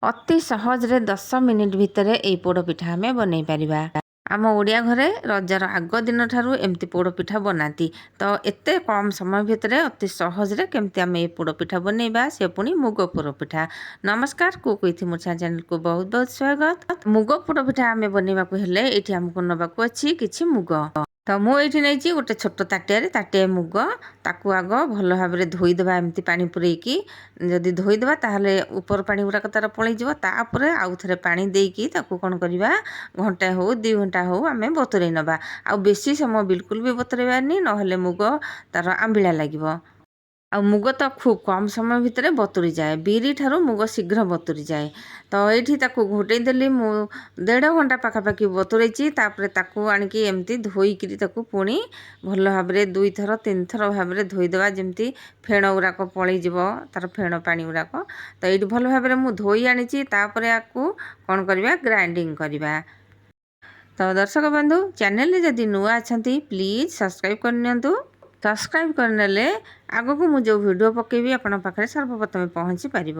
ଅତି ସହଜରେ 10 ମିନିଟ୍ ଭିତରେ ଏଇ ପୋଡ଼ପିଠା ଆମେ ବନେଇ ପାରିବା। ଆମ ଓଡ଼ିଆ ଘରେ ରଜର ଆଗ ଦିନଠାରୁ ଏମିତି ପୋଡ଼ପିଠା ବନାନ୍ତି। ତ ଏତେ କମ୍ ସମୟ ଭିତରେ ଅତି ସହଜରେ କେମିତି ଆମେ ଏଇ ପୋଡ଼ପିଠା ବନେଇବା, ସେ ପୁଣି ମୁଗ ପୋଡ଼ପିଠା। ନମସ୍କାର, କୁକ୍ ୱିଥ୍ ମୂର୍ଛା ଚ୍ୟାନେଲକୁ ବହୁତ ବହୁତ ସ୍ୱାଗତ। ମୁଗ ପୋଡ଼ପିଠା ଆମେ ବନେଇବାକୁ ହେଲେ ଏଇଠି ଆମକୁ ନେବାକୁ ଅଛି କିଛି ମୁଗ। ତ ମୁଁ ଏଇଠି ନେଇଛି ଗୋଟେ ଛୋଟ ତାଟିଆଏ ମୁଗ। ତାକୁ ଆଗ ଭଲ ଭାବରେ ଧୋଇଦେବା, ଏମିତି ପାଣି ପୁରେଇକି। ଯଦି ଧୋଇଦେବା ତାହେଲେ ଉପର ପାଣି ଗୁଡ଼ାକ ତାର ପଳେଇଯିବ। ତାପରେ ଆଉ ଥରେ ପାଣି ଦେଇକି ତାକୁ କ'ଣ କରିବା, ଘଣ୍ଟାଏ ହଉ 2 ଘଣ୍ଟା ହଉ ଆମେ ବତୁରେଇ ନେବା। ଆଉ ବେଶୀ ସମୟ ବିଲକୁଲ ବି ବତୁରେଇବାନି, ନହେଲେ ମୁଗ ତାର ଆମ୍ବିଳା ଲାଗିବ। ଆଉ ମୁଗ ତ ଖୁବ୍ କମ୍ ସମୟ ଭିତରେ ବତୁରିଯାଏ, ବିରି ଠାରୁ ମୁଗ ଶୀଘ୍ର ବତୁରିଯାଏ। ତ ଏଇଠି ତାକୁ ଘୋଟେଇ ଦେଲି, ମୁଁ 1.5 ଘଣ୍ଟା ପାଖାପାଖି ବତୁରେଇଛି। ତାପରେ ତାକୁ ଆଣିକି ଏମିତି ଧୋଇକିରି ତାକୁ ପୁଣି ଭଲ ଭାବରେ 2 ଥର 3 ଥର ଭାବରେ ଧୋଇଦେବା, ଯେମିତି ଫେଣ ଗୁଡ଼ାକ ପଳେଇଯିବ, ତାର ଫେଣ ପାଣି ଗୁଡ଼ାକ। ତ ଏଇଠି ଭଲ ଭାବରେ ମୁଁ ଧୋଇ ଆଣିଛି। ତାପରେ ଆକୁ କ'ଣ କରିବା, ଗ୍ରାଇଣ୍ଡିଙ୍ଗ କରିବା। ତ ଦର୍ଶକ ବନ୍ଧୁ, ଚ୍ୟାନେଲରେ ଯଦି ନୂଆ ଅଛନ୍ତି ପ୍ଲିଜ୍ ସବସ୍କ୍ରାଇବ୍ କରିନିଅନ୍ତୁ। ସବସ୍କ୍ରାଇବ୍ କରିନେଲେ ଆଗକୁ ମୁଁ ଯେଉଁ ଭିଡ଼ିଓ ପକାଇବି ଆପଣଙ୍କ ପାଖରେ ସର୍ବପ୍ରଥମେ ପହଞ୍ଚି ପାରିବ।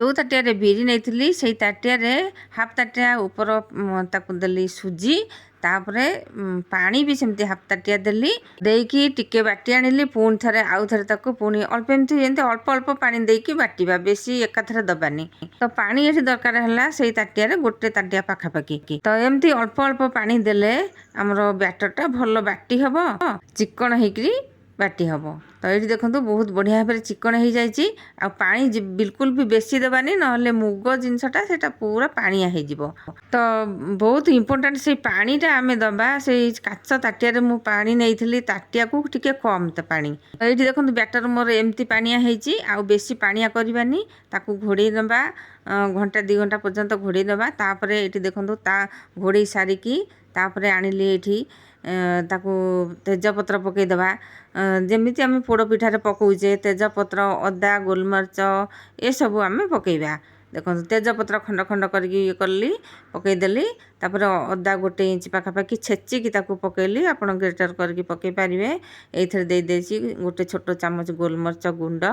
ଯେଉଁ ତାଟିଆରେ ବିରି ନେଇଥିଲି ସେଇ ତାଟିଆରେ ହାଫ୍ ତାଟିଆ ଉପର ତାକୁ ଦେଲି ସୁଜି। ତାପରେ ପାଣି ବି ସେମିତି ହାଫ୍ ତାଟିଆ ଦେଲି, ଦେଇକି ଟିକେ ବାଟି ଆଣିଲି। ପୁଣି ଥରେ ଆଉ ଥରେ ତାକୁ ପୁଣି ଅଳ୍ପ ଯେମିତି ଅଳ୍ପ ଅଳ୍ପ ପାଣି ଦେଇକି ବାଟିବା, ବେଶୀ ଏକାଥରେ ଦେବାନି। ତ ପାଣି ଏଠି ଦରକାର ହେଲା ସେଇ ତାଟିଆରେ 1 ତାଟିଆ ପାଖାପାଖି। ତ ଏମିତି ଅଳ୍ପ ଅଳ୍ପ ପାଣି ଦେଲେ ଆମର ବ୍ୟାଟରଟା ଭଲ ବାଟି ହେବ, ଚିକଣ ହେଇକିରି ବାଟି ହେବ। ତ ଏଇଠି ଦେଖନ୍ତୁ ବହୁତ ବଢ଼ିଆ ଭାବରେ ଚିକଣ ହେଇଯାଇଛି। ଆଉ ପାଣି ବିଲକୁଲ ବି ବେଶୀ ଦେବାନି, ନହେଲେ ମୁଗ ଜିନିଷଟା ସେଇଟା ପୁରା ପାଣିଆ ହେଇଯିବ। ତ ବହୁତ ଇମ୍ପୋର୍ଟାଣ୍ଟ ସେଇ ପାଣିଟା ଆମେ ଦେବା। ସେଇ କାଚ ତାଟିଆରେ ମୁଁ ପାଣି ନେଇଥିଲି, ତାଟିଆକୁ ଟିକେ କମ୍ ପାଣି। ଏଇଠି ଦେଖନ୍ତୁ ବ୍ୟାଟର ମୋର ଏମିତି ପାଣିଆ ହେଇଛି। ଆଉ ବେଶୀ ପାଣିଆ କରିବାନି, ତାକୁ ଘୋଡ଼େଇ ନେବା, ଘଣ୍ଟା 2 ଘଣ୍ଟା ପର୍ଯ୍ୟନ୍ତ ଘୋଡ଼େଇ ନେବା। ତାପରେ ଏଇଠି ଦେଖନ୍ତୁ ଘୋଡ଼େଇ ସାରିକି ତାପରେ ଆଣିଲି ଏଇଠି ତାକୁ ତେଜପତ୍ର ପକାଇଦେବା, ଯେମିତି ଆମେ ପୋଡ଼ପିଠାରେ ପକାଉଛେ। ତେଜପତ୍ର, ଅଦା, ଗୋଲମରିଚ ଏସବୁ ଆମେ ପକାଇବା। ଦେଖନ୍ତୁ ତେଜପତ୍ର ଖଣ୍ଡ ଖଣ୍ଡ କରିକି କଲି, ପକାଇଦେଲି। ତାପରେ ଅଦା 1 ଇଞ୍ଚ ପାଖାପାଖି ଛେଚିକି ତାକୁ ପକାଇଲି, ଆପଣ ଗ୍ରେଟର କରିକି ପକାଇ ପାରିବେ। ଏଇଥିରେ ଦେଇଦେଇଛି 1 ଛୋଟ ଚାମଚ ଗୋଲମରିଚ ଗୁଣ୍ଡ।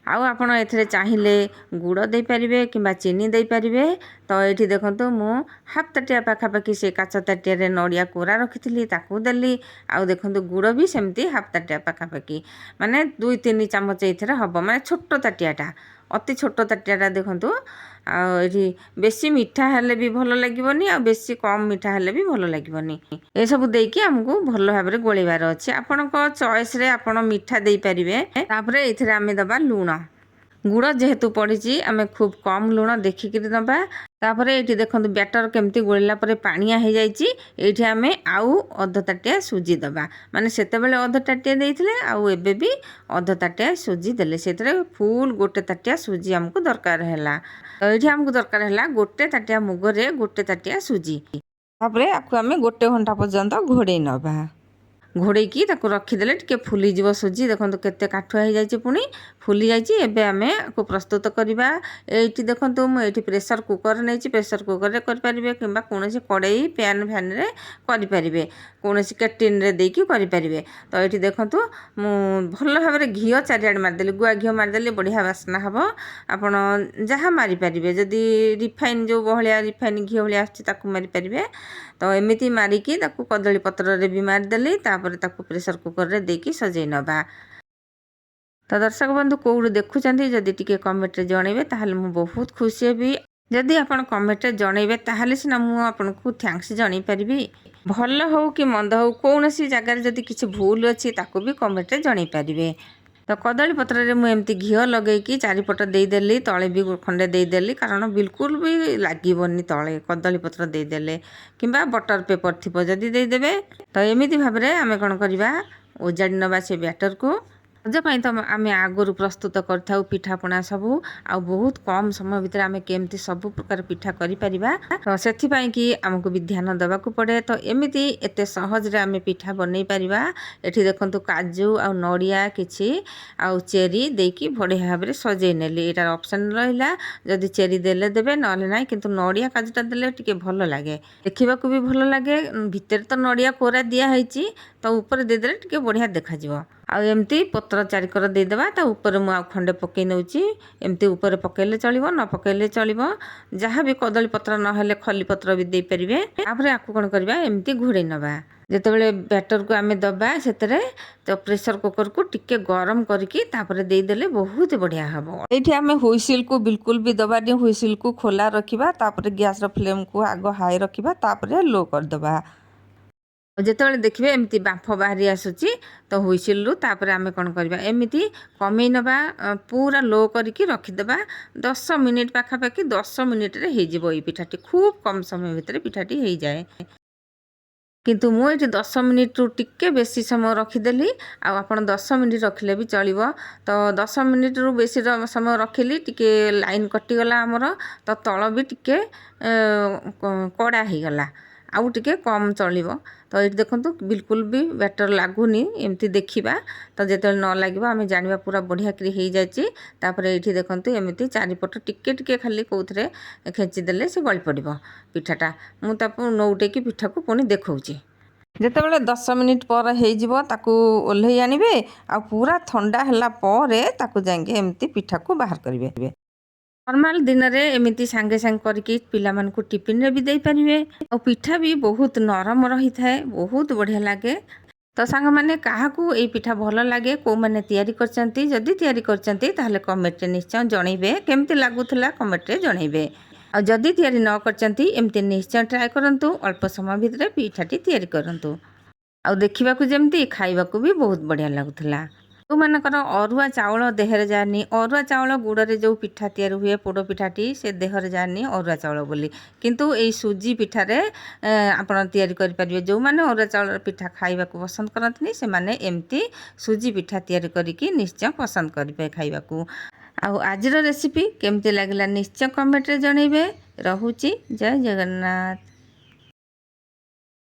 ଆଉ ଆପଣ ଏଥିରେ ଚାହିଁଲେ ଗୁଡ଼ ଦେଇପାରିବେ କିମ୍ବା ଚିନି ଦେଇପାରିବେ। ତ ଏଇଠି ଦେଖନ୍ତୁ ମୁଁ ହାଫ୍ ତାଟିଆ ପାଖାପାଖି ସେ କାଚ ତାଟିଆରେ ନଡ଼ିଆ କୋରା ରଖିଥିଲି, ତାକୁ ଦେଲି। ଆଉ ଦେଖନ୍ତୁ ଗୁଡ଼ ବି ସେମିତି ହାଫ୍ ତାଟିଆ ପାଖାପାଖି, ମାନେ 2-3 ଚାମଚ ଏଇଥିରେ ହେବ, ମାନେ ଛୋଟ ତାଟିଆଟା, ଅତି ଛୋଟ ତାଟିଆଟା ଦେଖନ୍ତୁ। ଆଉ ଏଇଠି ବେଶୀ ମିଠା ହେଲେ ବି ଭଲ ଲାଗିବନି, ଆଉ ବେଶୀ କମ୍ ମିଠା ହେଲେ ବି ଭଲ ଲାଗିବନି। ଏସବୁ ଦେଇକି ଆମକୁ ଭଲ ଭାବରେ ଗୋଳେଇବାର ଅଛି। ଆପଣଙ୍କ ଚଏସ୍ରେ ଆପଣ ମିଠା ଦେଇପାରିବେ। ତାପରେ ଏଇଥିରେ ଆମେ ଦେବା ଲୁଣ। ଗୁଡ଼ ଯେହେତୁ ପଡ଼ିଛି ଆମେ ଖୁବ୍ କମ୍ ଲୁଣ ଦେଖିକିରି ଦେବା। ତାପରେ ଏଇଠି ଦେଖନ୍ତୁ ବ୍ୟାଟର କେମିତି ଗୋଳିଲା ପରେ ପାଣିଆ ହେଇଯାଇଛି। ଏଇଠି ଆମେ ଆଉ ଅଧ ତାଟିଆ ସୁଜି ଦେବା, ମାନେ ସେତେବେଳେ ଅଧ ତାଟିଆ ଦେଇଥିଲେ, ଆଉ ଏବେ ବି ଅଧ ତାଟିଆ ସୁଜି ଦେଲେ। ସେଥିରେ ଫୁଲ୍ 1 ତାଟିଆ ସୁଜି ଆମକୁ ଦରକାର ହେଲା। ତ ଏଇଠି ଆମକୁ ଦରକାର ହେଲା 1 ତାଟିଆ ମୁଗରେ 1 ତାଟିଆ ସୁଜି। ତାପରେ ଆକୁ ଆମେ 1 ଘଣ୍ଟା ପର୍ଯ୍ୟନ୍ତ ଘୋଡ଼େଇ ନେବା। ଘୋଡ଼େଇକି ତାକୁ ରଖିଦେଲେ ଟିକେ ଫୁଲିଯିବ ସୁଜି। ଦେଖନ୍ତୁ କେତେ କାଠୁଆ ହେଇଯାଇଛି, ପୁଣି ଫୁଲି ଯାଇଛି। ଏବେ ଆମେ ଆକୁ ପ୍ରସ୍ତୁତ କରିବା। ଏଇଠି ଦେଖନ୍ତୁ ମୁଁ ଏଇଠି ପ୍ରେସର କୁକର ନେଇଛି, ପ୍ରେସର କୁକରରେ କରିପାରିବେ କିମ୍ବା କୌଣସି କଡ଼େଇ ଫ୍ୟାନ୍ରେ କରିପାରିବେ, କୌଣସି କେଟିନରେ ଦେଇକି କରିପାରିବେ। ତ ଏଇଠି ଦେଖନ୍ତୁ ମୁଁ ଭଲ ଭାବରେ ଘିଅ ଚାରିଆଡ଼େ ମାରିଦେଲି, ଗୁଆ ଘିଅ ମାରିଦେଲି, ବଢ଼ିଆ ବାସ୍ନା ହେବ। ଆପଣ ଯାହା ମାରିପାରିବେ, ଯଦି ରିଫାଇନ୍ ଯେଉଁ ବହଳିଆ ରିଫାଇନ୍ ଘିଅ ଭଳିଆ ଆସୁଛି ତାକୁ ମାରିପାରିବେ। ତ ଏମିତି ମାରିକି ତାକୁ କଦଳୀ ପତ୍ରରେ ବି ମାରିଦେଲି। ତାପରେ ତାକୁ ପ୍ରେସର କୁକରରେ ଦେଇକି ସଜେଇ ନେବା। ତ ଦର୍ଶକ ବନ୍ଧୁ, କେଉଁଠୁ ଦେଖୁଛନ୍ତି ଯଦି ଟିକେ କମେଣ୍ଟରେ ଜଣାଇବେ ତାହେଲେ ମୁଁ ବହୁତ ଖୁସି ହେବି। ଯଦି ଆପଣ କମେଣ୍ଟରେ ଜଣାଇବେ ତାହେଲେ ସିନା ମୁଁ ଆପଣଙ୍କୁ ଥ୍ୟାଙ୍କସ୍ ଜଣାଇ ପାରିବି। ଭଲ ହେଉ କି ମନ୍ଦ ହେଉ, କୌଣସି ଜାଗାରେ ଯଦି କିଛି ଭୁଲ ଅଛି ତାକୁ ବି କମେଣ୍ଟରେ ଜଣାଇ ପାରିବେ। ତ କଦଳୀ ପତ୍ରରେ ମୁଁ ଏମିତି ଘିଅ ଲଗେଇକି ଚାରିପଟ ଦେଇଦେଲି, ତଳେ ବି ଖଣ୍ଡେ ଦେଇଦେଲି, କାରଣ ବିଲକୁଲ ବି ଲାଗିବନି ତଳେ କଦଳୀ ପତ୍ର ଦେଇଦେଲେ, କିମ୍ବା ବଟର ପେପର ଥିବ ଯଦି ଦେଇଦେବେ। ତ ଏମିତି ଭାବରେ ଆମେ କ'ଣ କରିବା, ଓଜାଡ଼ି ନେବା ସେ ବ୍ୟାଟରକୁ। ରଜ ପାଇଁ ତ ଆମେ ଆଗରୁ ପ୍ରସ୍ତୁତ କରିଥାଉ ପିଠାପଣା ସବୁ, ଆଉ ବହୁତ କମ୍ ସମୟ ଭିତରେ ଆମେ କେମିତି ସବୁ ପ୍ରକାର ପିଠା କରିପାରିବା, ତ ସେଥିପାଇଁ କି ଆମକୁ ବି ଧ୍ୟାନ ଦେବାକୁ ପଡ଼େ। ତ ଏମିତି ଏତେ ସହଜରେ ଆମେ ପିଠା ବନେଇ ପାରିବା। ଏଠି ଦେଖନ୍ତୁ କାଜୁ ଆଉ ନଡ଼ିଆ କିଛି ଆଉ ଚେରି ଦେଇକି ବଢ଼ିଆ ଭାବରେ ସଜେଇ ନେଲି। ଏଇଟାର ଅପସନ୍ ରହିଲା, ଯଦି ଚେରି ଦେଲେ ଦେବେ, ନହେଲେ ନାହିଁ। କିନ୍ତୁ ନଡ଼ିଆ କାଜୁଟା ଦେଲେ ଟିକେ ଭଲ ଲାଗେ, ଦେଖିବାକୁ ବି ଭଲ ଲାଗେ। ଭିତରେ ତ ନଡ଼ିଆ କୋରା ଦିଆହେଇଛି, ତ ଉପରେ ଦେଇଦେଲେ ଟିକେ ବଢ଼ିଆ ଦେଖାଯିବ। ଆଉ ଏମିତି ପତ୍ର ଚାରିକର ଦେଇଦେବା। ତା ଉପରେ ମୁଁ ଆଉ ଖଣ୍ଡେ ପକେଇ ନେଉଛି। ଏମିତି ଉପରେ ପକେଇଲେ ଚଳିବ, ନ ପକେଇଲେ ଚଳିବ। ଯାହା ବି କଦଳୀ ପତ୍ର ନହେଲେ ଖଲି ପତ୍ର ବି ଦେଇପାରିବେ। ତାପରେ ଆକୁ କ'ଣ କରିବା, ଏମିତି ଘୋଡ଼େଇ ନେବା। ଯେତେବେଳେ ବ୍ୟାଟରକୁ ଆମେ ଦେବା ସେଥିରେ ତ ପ୍ରେସର କୁକରକୁ ଟିକେ ଗରମ କରିକି ତାପରେ ଦେଇଦେଲେ ବହୁତ ବଢ଼ିଆ ହେବ। ଏଇଠି ଆମେ ହୁଇସିଲକୁ ବିଲକୁଲ ବି ଦେବାନି। ହୁଇସିଲକୁ ଖୋଲା ରଖିବା। ତାପରେ ଗ୍ୟାସର ଫ୍ଲେମ୍କୁ ଆଗ ହାଇ ରଖିବା, ତାପରେ ଲୋ କରିଦେବା। ଯେତେବେଳେ ଦେଖିବେ ଏମିତି ବାମ୍ଫ ବାହାରି ଆସୁଛି ତ ହୁଇସିଲରୁ ତାପରେ ଆମେ କ'ଣ କରିବା, ଏମିତି କମେଇ ନେବା, ପୁରା ଲୋ କରିକି ରଖିଦେବା। 10 ମିନିଟ୍ ପାଖାପାଖି 10 ମିନିଟ୍ରେ ହେଇଯିବ ଏଇ ପିଠାଟି। ଖୁବ୍ କମ୍ ସମୟ ଭିତରେ ପିଠାଟି ହେଇଯାଏ। କିନ୍ତୁ ମୁଁ ଏଠି 10 ମିନିଟ୍ରୁ ଟିକେ ବେଶୀ ସମୟ ରଖିଦେଲି। ଆଉ ଆପଣ 10 ମିନିଟ୍ ରଖିଲେ ବି ଚଳିବ। ତ 10 ମିନିଟ୍ରୁ ବେଶୀ ସମୟ ରଖିଲି, ଟିକେ ଲାଇନ୍ କଟିଗଲା ଆମର। ତ ତଳ ବି ଟିକେ କଡ଼ା ହେଇଗଲା, ଆଉ ଟିକେ କମ୍ ଚଳିବ। ତ ଏଇଠି ଦେଖନ୍ତୁ ବିଲକୁଲ ବି ବ୍ୟାଟର ଲାଗୁନି। ଏମିତି ଦେଖିବା, ତ ଯେତେବେଳେ ନ ଲାଗିବ ଆମେ ଜାଣିବା ପୁରା ବଢ଼ିଆକିରି ହେଇଯାଇଛି। ତାପରେ ଏଇଠି ଦେଖନ୍ତୁ ଏମିତି ଚାରିପଟ ଟିକେ ଟିକେ ଖାଲି କେଉଁଥିରେ ଖେଞ୍ଚିଦେଲେ ସେ ଗଳି ପଡ଼ିବ ପିଠାଟା। ମୁଁ ତାକୁ ନଉଟେଇକି ପିଠାକୁ ପୁଣି ଦେଖାଉଛି। ଯେତେବେଳେ 10 ମିନିଟ୍ ପରେ ହେଇଯିବ ତାକୁ ଓହ୍ଲେଇ ଆଣିବେ। ଆଉ ପୁରା ଥଣ୍ଡା ହେଲା ପରେ ତାକୁ ଯାଇକି ଏମିତି ପିଠାକୁ ବାହାର କରିବେ। ନର୍ମାଲ ଦିନରେ ଏମିତି ସାଙ୍ଗେ ସାଙ୍ଗେ କରିକି ପିଲାମାନଙ୍କୁ ଟିଫିନରେ ବି ଦେଇପାରିବେ। ଆଉ ପିଠା ବି ବହୁତ ନରମ ରହିଥାଏ, ବହୁତ ବଢ଼ିଆ ଲାଗେ। ତ ସାଙ୍ଗମାନେ କାହାକୁ ଏଇ ପିଠା ଭଲ ଲାଗେ, କେଉଁମାନେ ତିଆରି କରିଛନ୍ତି, ଯଦି ତିଆରି କରିଛନ୍ତି ତାହେଲେ କମେଣ୍ଟରେ ନିଶ୍ଚୟ ଜଣାଇବେ। କେମିତି ଲାଗୁଥିଲା କମେଣ୍ଟରେ ଜଣାଇବେ। ଆଉ ଯଦି ତିଆରି ନ କରିଛନ୍ତି ଏମିତି ନିଶ୍ଚୟ ଟ୍ରାଏ କରନ୍ତୁ। ଅଳ୍ପ ସମୟ ଭିତରେ ପିଠାଟି ତିଆରି କରନ୍ତୁ। ଆଉ ଦେଖିବାକୁ ଯେମିତି, ଖାଇବାକୁ ବି ବହୁତ ବଢ଼ିଆ ଲାଗୁଥିଲା। ଯେଉଁମାନଙ୍କର ଅରୁଆ ଚାଉଳ ଦେହରେ ଯାଏନି, ଅରୁଆ ଚାଉଳ ଗୁଡ଼ରେ ଯେଉଁ ପିଠା ତିଆରି ହୁଏ ପୋଡ଼ ପିଠାଟି, ସେ ଦେହରେ ଯାଏନି ଅରୁଆ ଚାଉଳ ବୋଲି। କିନ୍ତୁ ଏଇ ସୁଜି ପିଠାରେ ଆପଣ ତିଆରି କରିପାରିବେ। ଯେଉଁମାନେ ଅରୁଆ ଚାଉଳର ପିଠା ଖାଇବାକୁ ପସନ୍ଦ କରନ୍ତିନି, ସେମାନେ ଏମିତି ସୁଜି ପିଠା ତିଆରି କରିକି ନିଶ୍ଚୟ ପସନ୍ଦ କରିବେ ଖାଇବାକୁ। ଆଉ ଆଜିର ରେସିପି କେମିତି ଲାଗିଲା ନିଶ୍ଚୟ କମେଣ୍ଟରେ ଜଣାଇବେ। ରହୁଛି, ଜୟ ଜଗନ୍ନାଥ।